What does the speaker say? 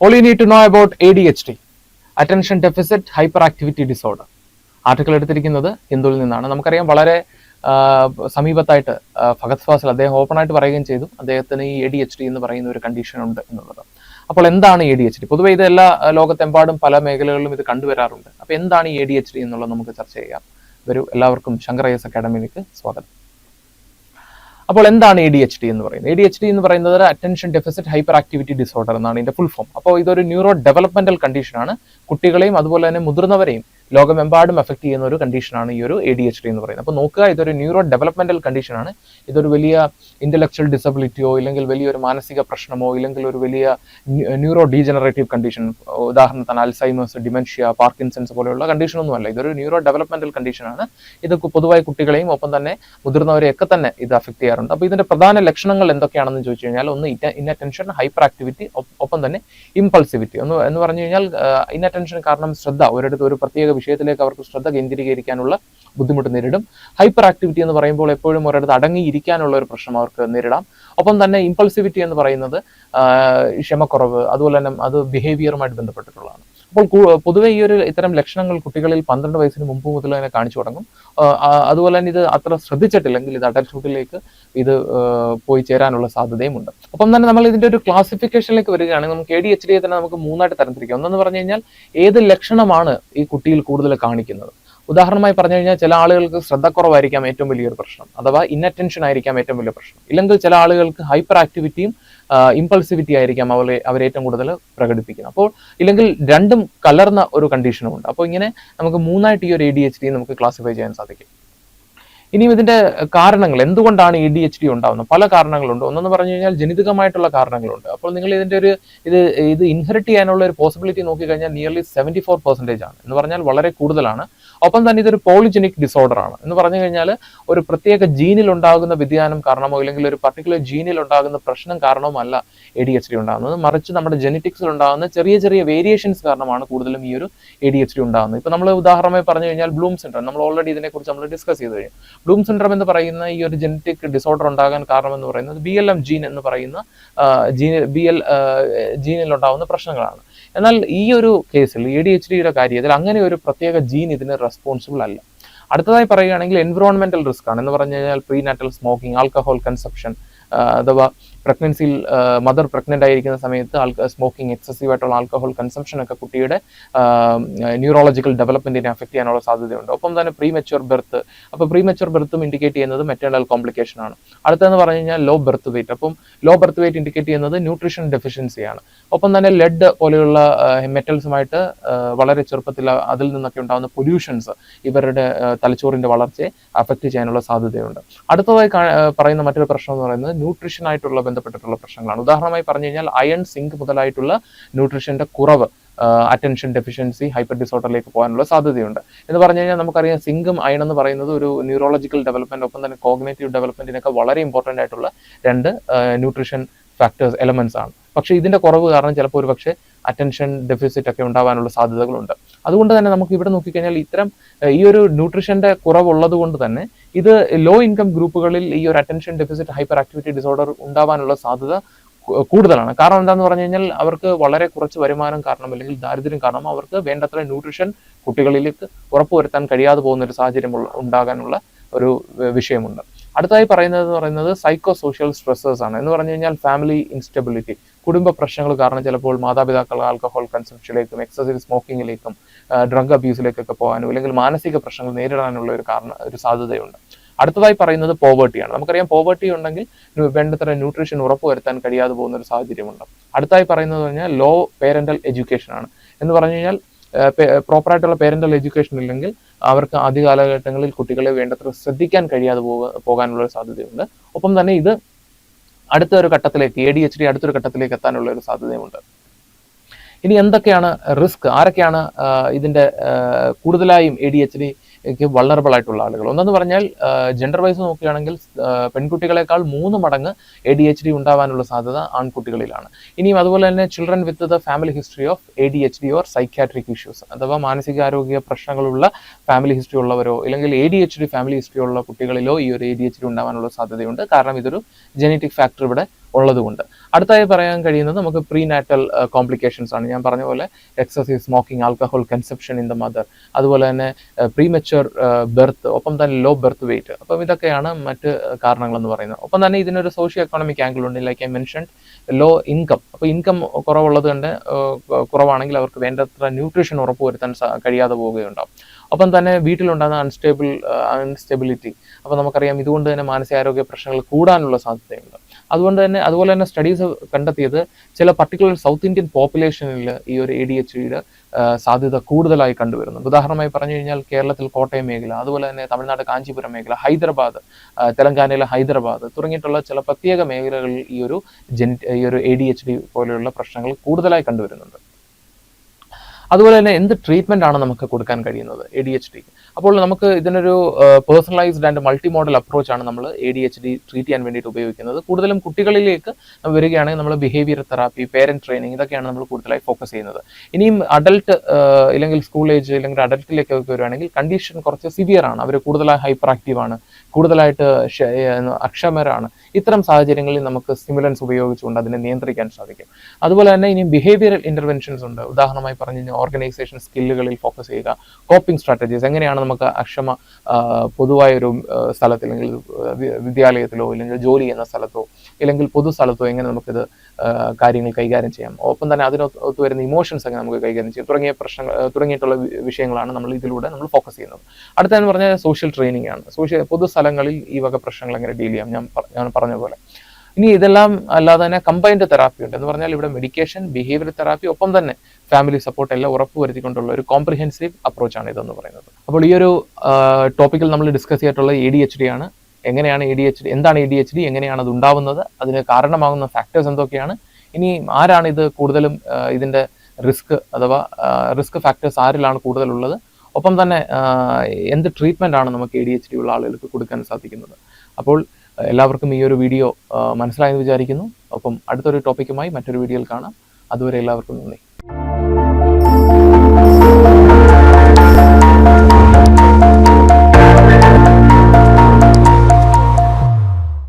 All you need to know about ADHD, Attention Deficit Hyperactivity Disorder. Article എടുത്തിരിക്കുന്നത് ഹിന്ദുവിൽ നിന്നാണ്. നമുക്കറിയാം വളരെ സമീപത്തായിട്ട് ഫഹദ് ഫാസിൽ അദ്ദേഹം ഓപ്പണായിട്ട് പറയുകയും ചെയ്തു അദ്ദേഹത്തിന് ഈ ADHD എന്ന് പറയുന്ന ഒരു കണ്ടീഷൻ ഉണ്ട് എന്നുള്ളത്. അപ്പോൾ എന്താണ് ADHD? പൊതുവെ ഇത് എല്ലാ ലോകത്തെമ്പാടും പല മേഖലകളിലും ഇത് കണ്ടുവരാറുണ്ട്. അപ്പോൾ എന്താണ് ഈ ADHD എന്നുള്ളത് നമുക്ക് ചർച്ച ചെയ്യാം. വരൂ, എല്ലാവർക്കും ശങ്കർ IAS അക്കാഡമിയിലേക്ക് സ്വാഗതം. അപ്പോൾ എന്താണ് ADHD എന്ന് പറയുന്നത്? ADHD എന്ന് പറയുന്നത് attention deficit hyper activity disorder എന്നാണ് ഇതിന്റെ ഫുൾ ഫോം. അപ്പോൾ ഇതൊരു ന്യൂറോ ഡെവലപ്മെന്റൽ കണ്ടീഷനാണ്. കുട്ടികളെയും അതുപോലെ തന്നെ മുതിർന്നവരെയും ലോകമെമ്പാടും എഫക്ട് ചെയ്യുന്ന ഒരു കണ്ടീഷനാണ് ഈ ഒരു ADHD എന്ന് പറയുന്നത്. അപ്പോൾ നോക്കുക, ഇതൊരു ന്യൂറോ ഡെവലപ്മെന്റൽ കണ്ടീഷനാണ്. ഇതൊരു വലിയ ഇന്റലക്ച്വൽ ഡിസബിലിറ്റിയോ ഇല്ലെങ്കിൽ വലിയൊരു മാനസിക പ്രശ്നമോ ഇല്ലെങ്കിൽ ഒരു വലിയ ന്യൂറോ ഡീജനറേറ്റീവ് കണ്ടീഷൻ, ഉദാഹരണത്തിന് അൽസൈമേഴ്സ്, ഡിമെൻഷ്യ, പാർക്കിൻസൺസ് പോലെയുള്ള കണ്ടീഷനൊന്നുമല്ല. ഇതൊരു ന്യൂറോ ഡെവലപ്മെന്റൽ കണ്ടീഷനാണ്. ഇത് പൊതുവായി കുട്ടികളെയും ഒപ്പം തന്നെ മുതിർന്നവരെയൊക്കെ തന്നെ ഇത് അഫക്ട് ചെയ്യാറുണ്ട്. അപ്പോൾ ഇതിന്റെ പ്രധാന ലക്ഷണങ്ങൾ എന്തൊക്കെയാണെന്ന് ചോദിച്ചു കഴിഞ്ഞാൽ, ഒന്ന് ഇൻഅറ്റൻഷൻ, ഹൈപ്പർ ആക്ടിവിറ്റി, ഒപ്പം തന്നെ ഇമ്പൾസിവിറ്റി. എന്ന് പറഞ്ഞു കഴിഞ്ഞാൽ ഇൻഅറ്റൻഷൻ കാരണം ശ്രദ്ധ ഒരിടത്ത് ഒരു പ്രത്യേക വിഷയത്തിലേക്ക് അവർക്ക് ശ്രദ്ധ കേന്ദ്രീകരിക്കാനുള്ള ബുദ്ധിമുട്ട് നേരിടും. ഹൈപ്പർ ആക്ടിവിറ്റി എന്ന് പറയുമ്പോൾ എപ്പോഴും ഒരിടത്ത് അടങ്ങിയിരിക്കാനുള്ള ഒരു പ്രശ്നം അവർക്ക് നേരിടാം. ഒപ്പം തന്നെ ഇമ്പൾസിവിറ്റി എന്ന് പറയുന്നത് ക്ഷമക്കുറവ്, അതുപോലെ തന്നെ അത് ബിഹേവിയറുമായിട്ട് ബന്ധപ്പെട്ടിട്ടുള്ളതാണ്. അപ്പോൾ പൊതുവെ ഈ ഒരു ഇത്തരം ലക്ഷണങ്ങൾ കുട്ടികളിൽ 12 വയസ്സിന് മുമ്പ് മുതൽ തന്നെ കാണിച്ചു തുടങ്ങും. അതുപോലെ തന്നെ ഇത് അത്ര ശ്രദ്ധിച്ചിട്ടില്ലെങ്കിൽ ഇത് അഡൽട്ട്ഹുഡിലേക്ക് ഇത് പോയി ചേരാനുള്ള സാധ്യതയുമുണ്ട്. ഒപ്പം തന്നെ നമ്മൾ ഇതിന്റെ ഒരു ക്ലാസിഫിക്കേഷനിലേക്ക് വരികയാണെങ്കിൽ നമുക്ക് ADHD തന്നെ നമുക്ക് 3ആയിട്ട് തരംതിരിക്കാം. ഒന്നെന്ന് പറഞ്ഞു കഴിഞ്ഞാൽ ഏത് ലക്ഷണമാണ് ഈ കുട്ടിയിൽ കൂടുതൽ കാണിക്കുന്നത്. ഉദാഹരണമായി പറഞ്ഞു കഴിഞ്ഞാൽ ചില ആളുകൾക്ക് ശ്രദ്ധക്കുറവായിരിക്കാം ഏറ്റവും വലിയൊരു പ്രശ്നം, അഥവാ ഇൻഅറ്റൻഷൻ ആയിരിക്കാം ഏറ്റവും വലിയ പ്രശ്നം. ഇല്ലെങ്കിൽ ചില ആളുകൾക്ക് ഹൈപ്പർ ആക്ടിവിറ്റിയും ഇമ്പൾസിവിറ്റി ആയിരിക്കാം അവർ ഏറ്റവും കൂടുതൽ പ്രകടിപ്പിക്കുന്നത്. അപ്പോൾ ഇല്ലെങ്കിൽ രണ്ടും കലർന്ന ഒരു കണ്ടീഷനും ഉണ്ട്. അപ്പോൾ ഇങ്ങനെ നമുക്ക് 3ആയിട്ട് ഈ ഒരു ADHD നമുക്ക് ക്ലാസിഫൈ ചെയ്യാൻ സാധിക്കും. ഇനിയും ഇതിന്റെ കാരണങ്ങൾ, എന്തുകൊണ്ടാണ് ADHD ഉണ്ടാവുന്നത്? പല കാരണങ്ങളുണ്ട്. ഒന്നെന്ന് പറഞ്ഞു കഴിഞ്ഞാൽ ജനിതകമായിട്ടുള്ള കാരണങ്ങളുണ്ട്. അപ്പോൾ നിങ്ങൾ ഇതിന്റെ ഒരു ഇത് ഇൻഹെറിറ്റ് ചെയ്യാനുള്ള ഒരു പോസിബിലിറ്റി നോക്കിക്കഴിഞ്ഞാൽ നിയർലി 74% ആണ്, എന്ന് പറഞ്ഞാൽ വളരെ കൂടുതലാണ്. ഒപ്പം തന്നെ ഇതൊരു പോളിജനിക് ഡിസോർഡർ ആണ്. എന്ന് പറഞ്ഞു കഴിഞ്ഞാൽ ഒരു പ്രത്യേക ജീനിൽ ഉണ്ടാകുന്ന വ്യതിയാനം കാരണമോ ഇല്ലെങ്കിൽ ഒരു പർട്ടിക്കുലർ ജീനിൽ ഉണ്ടാകുന്ന പ്രശ്നം കാരണമോ അല്ല ADHD ഉണ്ടാകുന്നത്, മറിച്ച് നമ്മുടെ ജെനറ്റിക്സിൽ ഉണ്ടാകുന്ന ചെറിയ ചെറിയ വേരിയേഷൻസ് കാരണമാണ് കൂടുതലും ഈ ഒരു ADHD ഉണ്ടാകുന്നത്. ഇപ്പൊ നമ്മൾ ഉദാഹരണമായി പറഞ്ഞു കഴിഞ്ഞാൽ ബ്ലൂം സിൻഡ്രം, നമ്മൾ ഓൾറെഡി ഇതിനെക്കുറിച്ച് നമ്മൾ ഡിസ്കസ് ചെയ്ത് കഴിഞ്ഞു. ബ്ലൂം സിൻഡ്രം എന്ന് പറയുന്ന ഈ ഒരു ജെനറ്റിക് ഡിസോർഡർ ഉണ്ടാകാൻ കാരണം എന്ന് പറയുന്നത് BLM ജീൻ എന്ന് പറയുന്ന ജീനിൽ ഉണ്ടാകുന്ന പ്രശ്നങ്ങളാണ്. എന്നാൽ ഈ ഒരു കേസിൽ ADHDയുടെ കാര്യത്തിൽ അങ്ങനെ ഒരു പ്രത്യേക ജീൻ ഇതിന് റെസ്പോൺസിബിൾ അല്ല. അടുത്തതായി പറയുകയാണെങ്കിൽ എൻവിറോൺമെന്റൽ റിസ്ക് ആണ്. എന്ന് പറഞ്ഞു കഴിഞ്ഞാൽ പ്രീനാറ്റൽ സ്മോക്കിംഗ്, ആൽക്കഹോൾ കൺസപ്ഷൻ, അഥവാ പ്രഗ്നൻസിയിൽ മദർ പ്രഗ്നന്റ് ആയിരിക്കുന്ന സമയത്ത് സ്മോക്കിംഗ്, എക്സസീവ് ആയിട്ടുള്ള ആൽക്കഹോൾ കൺസംഷൻ ഒക്കെ കുട്ടിയുടെ ന്യൂറോളജിക്കൽ ഡെവലപ്മെന്റിനെ അഫക്ട് ചെയ്യാനുള്ള സാധ്യതയുണ്ട്. ഒപ്പം തന്നെ പ്രീമെച്യൂർ ബെർത്ത്. അപ്പോൾ പ്രീമെച്യൂർ ബെർത്തും ഇൻഡിക്കേറ്റ് ചെയ്യുന്നത് മെറ്റേണൽ കോംപ്ലിക്കേഷൻ ആണ്. അടുത്തെന്ന് പറഞ്ഞു കഴിഞ്ഞാൽ ലോ ബെർത്ത് വെയിറ്റ്. അപ്പം ലോ ബെർത്ത് വെയിറ്റ് ഇൻഡിക്കേറ്റ് ചെയ്യുന്നത് ന്യൂട്രീഷൻ ഡെഫിഷ്യൻസിയാണ്. ഒപ്പം തന്നെ ലെഡ് പോലെയുള്ള മെറ്റൽസുമായിട്ട് വളരെ ചെറുപ്പത്തിൽ അതിൽ നിന്നൊക്കെ ഉണ്ടാകുന്ന പൊല്യൂഷൻസ് ഇവരുടെ തലച്ചോറിന്റെ വളർച്ചയെ അഫക്ട് ചെയ്യാനുള്ള സാധ്യതയുണ്ട്. അടുത്തതായി പറയുന്ന മറ്റൊരു പ്രശ്നം എന്ന് പറയുന്നത് ന്യൂട്രീഷനായിട്ടുള്ള ബന്ധപ്പെട്ടിട്ടുള്ള പ്രശ്നങ്ങളാണ്. ഉദാഹരണമായി പറഞ്ഞു കഴിഞ്ഞാൽ അയൺ, സിങ്ക് മുതലായിട്ടുള്ള ന്യൂട്രീഷന്റെ കുറവ് അറ്റൻഷൻ ഡെഫിഷ്യൻസി ഹൈപ്പർ ഡിസോർഡറിലേക്ക് പോകാനുള്ള സാധ്യതയുണ്ട്. എന്ന് പറഞ്ഞു കഴിഞ്ഞാൽ നമുക്കറിയാം സിങ്കും അയൺ എന്ന് പറയുന്നത് ഒരു ന്യൂറോളജിക്കൽ ഡെവലപ്മെന്റ് ഒപ്പം തന്നെ കോഗ്നേറ്റീവ് ഡെവലപ്മെന്റിനൊക്കെ വളരെ ഇമ്പോർട്ടന്റ് ആയിട്ടുള്ള രണ്ട് ന്യൂട്രീഷൻ ഫാക്ടേഴ്സ്, എലമെന്റ്സ് ആണ്. പക്ഷേ ഇതിന്റെ കുറവ് കാരണം ചിലപ്പോൾ ഒരു പക്ഷേ അറ്റൻഷൻ ഡെഫിസിറ്റ് ഒക്കെ ഉണ്ടാവാനുള്ള സാധ്യതകളുണ്ട്. അതുകൊണ്ട് തന്നെ നമുക്ക് ഇവിടെ നോക്കിക്കഴിഞ്ഞാൽ ഈ ഒരു ന്യൂട്രീഷന്റെ കുറവുള്ളത് കൊണ്ട് തന്നെ ഇത് ലോ ഇൻകം ഗ്രൂപ്പുകളിൽ ഈ ഒരു attention deficit hyper activity disorder ഉണ്ടാവാനുള്ള സാധ്യത കൂടുതലാണ്. കാരണം എന്താണെന്ന് പറഞ്ഞു കഴിഞ്ഞാൽ അവർക്ക് വളരെ കുറച്ച് വരുമാനം കാരണം അല്ലെങ്കിൽ ദാരിദ്ര്യം കാരണം അവർക്ക് വേണ്ടത്ര ന്യൂട്രീഷൻ കുട്ടികളിലേക്ക് ഉറപ്പുവരുത്താൻ കഴിയാതെ പോകുന്ന ഒരു സാഹചര്യം ഉണ്ടാകാനുള്ള ഒരു വിഷയമുണ്ട്. അടുത്തായി പറയുന്നത് സൈക്കോ സോഷ്യൽ സ്ട്രെസ്സേഴ്സ് ആണ്. എന്ന് പറഞ്ഞു കഴിഞ്ഞാൽ ഫാമിലി ഇൻസ്റ്റബിലിറ്റി, കുടുംബ പ്രശ്നങ്ങൾ കാരണം ചിലപ്പോൾ മാതാപിതാക്കൾ ആൽക്കഹോൾ കൺസംഷനിലേക്കും എക്സസീവ് സ്മോക്കിങ്ങിലേക്കും ഡ്രഗ് അബ്യൂസിലേക്കൊക്കെ പോകാനും അല്ലെങ്കിൽ മാനസിക പ്രശ്നങ്ങൾ നേരിടാനുള്ള ഒരു സാധ്യതയുണ്ട്. അടുത്തതായി പറയുന്നത് പോവേർട്ടിയാണ്. നമുക്കറിയാം പോവേർട്ടി ഉണ്ടെങ്കിൽ വേണ്ടത്ര ന്യൂട്രീഷൻ ഉറപ്പുവരുത്താൻ കഴിയാതെ പോകുന്ന ഒരു സാഹചര്യമുണ്ട്. അടുത്തായി പറയുന്നത് പറഞ്ഞാൽ ലോ പേരന്റൽ എഡ്യൂക്കേഷൻ ആണ്. എന്ന് പറഞ്ഞു കഴിഞ്ഞാൽ പ്രോപ്പറായിട്ടുള്ള പേരന്റൽ എഡ്യൂക്കേഷൻ ഇല്ലെങ്കിൽ അവർക്ക് ആദ്യ കാലഘട്ടങ്ങളിൽ കുട്ടികളെ വേണ്ടത്ര ശ്രദ്ധിക്കാൻ കഴിയാതെ പോകാനുള്ള ഒരു സാധ്യതയുണ്ട്. ഒപ്പം തന്നെ ഇത് അടുത്തൊരു ഘട്ടത്തിലേക്ക് ADHD അടുത്തൊരു ഘട്ടത്തിലേക്ക് എത്താനുള്ള ഒരു സാധ്യതയുമുണ്ട്. ഇനി എന്തൊക്കെയാണ് റിസ്ക്, ആരൊക്കെയാണ് ഇതിന്റെ കൂടുതലായും ADHD വൾണറബിൾ ആയിട്ടുള്ള ആളുകൾ? ഒന്നെന്ന് പറഞ്ഞാൽ ജെൻഡർ വൈസ് നോക്കുകയാണെങ്കിൽ പെൺകുട്ടികളെക്കാൾ 3 മടങ്ങ് ADHD ഉണ്ടാവാനുള്ള സാധ്യത ആൺകുട്ടികളിലാണ്. ഇനിയും അതുപോലെ തന്നെ children with the family history of ADHD or psychiatric issues, അഥവാ മാനസികാരോഗ്യ പ്രശ്നങ്ങളുള്ള ഫാമിലി ഹിസ്റ്ററി ഉള്ളവരോ അല്ലെങ്കിൽ ADHD ഫാമിലി ഹിസ്റ്ററി ഉള്ള കുട്ടികളിലോ ഈ ഒരു ADHD ഉണ്ടാവാനുള്ള സാധ്യതയുണ്ട്. കാരണം ഇതൊരു ജെനറ്റിക് ഫാക്ടർ ഇവിടെ ഉള്ളതുകൊണ്ട്. അടുത്തായി പറയാൻ കഴിയുന്നത് നമുക്ക് പ്രീനാറ്റൽ കോംപ്ലിക്കേഷൻസ് ആണ്. ഞാൻ പറഞ്ഞ പോലെ excessive smoking, alcohol consumption in the mother, അതുപോലെ തന്നെ പ്രീമെച്വർ ബെർത്ത്, ഒപ്പം തന്നെ ലോ ബെർത്ത് വെയിറ്റ്. അപ്പം ഇതൊക്കെയാണ് മറ്റ് കാരണങ്ങളെന്ന് പറയുന്നത്. ഒപ്പം തന്നെ ഇതിനൊരു സോഷ്യോ എക്കണോമിക് ആംഗിൾ ഉണ്ട്. Like I mention low income. അപ്പോൾ ഇൻകം കുറവുള്ളത് കൊണ്ട് കുറവാണെങ്കിൽ അവർക്ക് വേണ്ടത്ര ന്യൂട്രീഷൻ ഉറപ്പുവരുത്താൻ കഴിയാതെ പോവുകയുണ്ടാവും. ഒപ്പം തന്നെ വീട്ടിലുണ്ടാകുന്ന അൺസ്റ്റെബിലിറ്റി. അപ്പോൾ നമുക്കറിയാം ഇതുകൊണ്ട് തന്നെ മാനസികാരോഗ്യ പ്രശ്നങ്ങൾ കൂടാനുള്ള സാധ്യതയുണ്ട്. അതുപോലെ തന്നെ സ്റ്റഡീസ് കണ്ടെത്തിയത് ചില പർട്ടിക്കുലർ സൗത്ത് ഇന്ത്യൻ പോപ്പുലേഷനിൽ ഈ ഒരു ADHDയുടെ സാധ്യത കൂടുതലായി കണ്ടുവരുന്നുണ്ട്. ഉദാഹരണമായി പറഞ്ഞു കഴിഞ്ഞാൽ കേരളത്തിൽ കോട്ടയം മേഖല, അതുപോലെ തന്നെ തമിഴ്നാട് കാഞ്ചീപുരം മേഖല, ഹൈദരാബാദ്, തെലങ്കാനയിലെ ഹൈദരാബാദ് തുടങ്ങിയിട്ടുള്ള ചില പ്രത്യേക മേഖലകളിൽ ഈ ഒരു ADHD പോലെയുള്ള പ്രശ്നങ്ങൾ കൂടുതലായി കണ്ടുവരുന്നുണ്ട്. അതുപോലെ തന്നെ എന്ത് ട്രീറ്റ്മെന്റ് ആണ് നമുക്ക് കൊടുക്കാൻ കഴിയുന്നത് ADHD? അപ്പോൾ നമുക്ക് ഇതിനൊരു പേഴ്സണലൈസ്ഡ് ആൻഡ് മൾട്ടി മോഡൽ അപ്രോച്ചാണ് നമ്മൾ ADHD ട്രീറ്റ് ചെയ്യാൻ വേണ്ടിയിട്ട് ഉപയോഗിക്കുന്നത്. കൂടുതലും കുട്ടികളിലേക്ക് വരികയാണെങ്കിൽ നമ്മൾ ബിഹേവിയർ തെറാപ്പി, പേരന്റ് ട്രെയിനിങ്, ഇതൊക്കെയാണ് നമ്മൾ കൂടുതലായി ഫോക്കസ് ചെയ്യുന്നത്. ഇനിയും അഡൽട്ട് ഇല്ലെങ്കിൽ സ്കൂൾ ഏജ് ഇല്ലെങ്കിൽ അഡൽട്ടിലേക്കൊക്കെ വരുവാണെങ്കിൽ കണ്ടീഷൻ കുറച്ച് സിവിയർ ആണ്. അവർ കൂടുതലായി ഹൈപ്പർ ആക്റ്റീവ് ആണ്, കൂടുതലായിട്ട് അക്ഷമരാണ്. ഇത്തരം സാഹചര്യങ്ങളിൽ നമുക്ക് സ്റ്റിമുലൻസ് ഉപയോഗിച്ചുകൊണ്ട് അതിനെ നിയന്ത്രിക്കാൻ സാധിക്കും. അതുപോലെ തന്നെ ഇനി ബിഹേവിയറൽ ഇന്റർവെൻഷൻസ് ഉണ്ട്. ഉദാഹരണമായി പറഞ്ഞു കഴിഞ്ഞാൽ ഓർഗനൈസേഷൻ സ്കില്ലുകളിൽ ഫോക്കസ് ചെയ്യുക, കോപ്പിംഗ് സ്ട്രാറ്റജീസ്, എങ്ങനെയാണ് നമുക്ക് അക്ഷമ പൊതുവായൊരു സ്ഥലത്ത് അല്ലെങ്കിൽ വിദ്യാലയത്തിലോ ഇല്ലെങ്കിൽ ജോലി ചെയ്യുന്ന സ്ഥലത്തോ ഇല്ലെങ്കിൽ പൊതുസ്ഥലത്തോ എങ്ങനെ നമുക്കിത് കാര്യങ്ങൾ കൈകാര്യം ചെയ്യാം, ഒപ്പം തന്നെ അതിനൊത്ത് വരുന്ന ഇമോഷൻസ് എങ്ങനെ നമുക്ക് കൈകാര്യം ചെയ്യാം തുടങ്ങിയിട്ടുള്ള വിഷയങ്ങളാണ് നമ്മൾ ഫോക്കസ് ചെയ്യുന്നത്. അടുത്തതെന്ന് പറഞ്ഞാൽ സോഷ്യൽ ട്രെയിനിങ് ആണ്. പൊതുസ്ഥലങ്ങളിൽ ഈ വക പ്രശ്നങ്ങൾ എങ്ങനെ ഡീൽ ചെയ്യാം, ഞാൻ പറഞ്ഞ പോലെ. ഇനി ഇതെല്ലാം അല്ലാതെ തന്നെ കമ്പൈൻഡ് തെറാപ്പി ഉണ്ട്. എന്ന് പറഞ്ഞാൽ ഇവിടെ മെഡിക്കേഷൻ, ബിഹേവിയർ തെറാപ്പി, ഒപ്പം തന്നെ ഫാമിലി സപ്പോർട്ട് എല്ലാം ഉറപ്പുവരുത്തിക്കൊണ്ടുള്ള ഒരു കോംപ്രിഹെൻസീവ് അപ്രോച്ചാണ് ഇതെന്ന് പറയുന്നത്. അപ്പോൾ ഈ ഒരു ടോപ്പിക്കിൽ നമ്മൾ ഡിസ്കസ് ചെയ്തിട്ടുള്ള ADHD ആണ്. എങ്ങനെയാണ് ADHD, എന്താണ് ADHD, എങ്ങനെയാണ് അത് ഉണ്ടാവുന്നത്, അതിന് കാരണമാകുന്ന ഫാക്ടേഴ്സ് എന്തൊക്കെയാണ്, ഇനി ആരാണ് ഇത് കൂടുതലും ഇതിൻ്റെ റിസ്ക് ഫാക്ടേഴ്സ് ആരിലാണ് കൂടുതലുള്ളത്, ഒപ്പം തന്നെ എന്ത് ട്രീറ്റ്മെൻ്റ് ആണ് നമുക്ക് ADHD ഉള്ള ആളുകൾക്ക് കൊടുക്കാൻ സാധിക്കുന്നത്. അപ്പോൾ എല്ലാവർക്കും ഈ ഒരു വീഡിയോ മനസ്സിലായെന്ന് വിചാരിക്കുന്നു. ഒപ്പം അടുത്തൊരു ടോപ്പിക്കുമായി മറ്റൊരു വീഡിയോയിൽ കാണാം. അതുവരെ എല്ലാവർക്കും നന്ദി.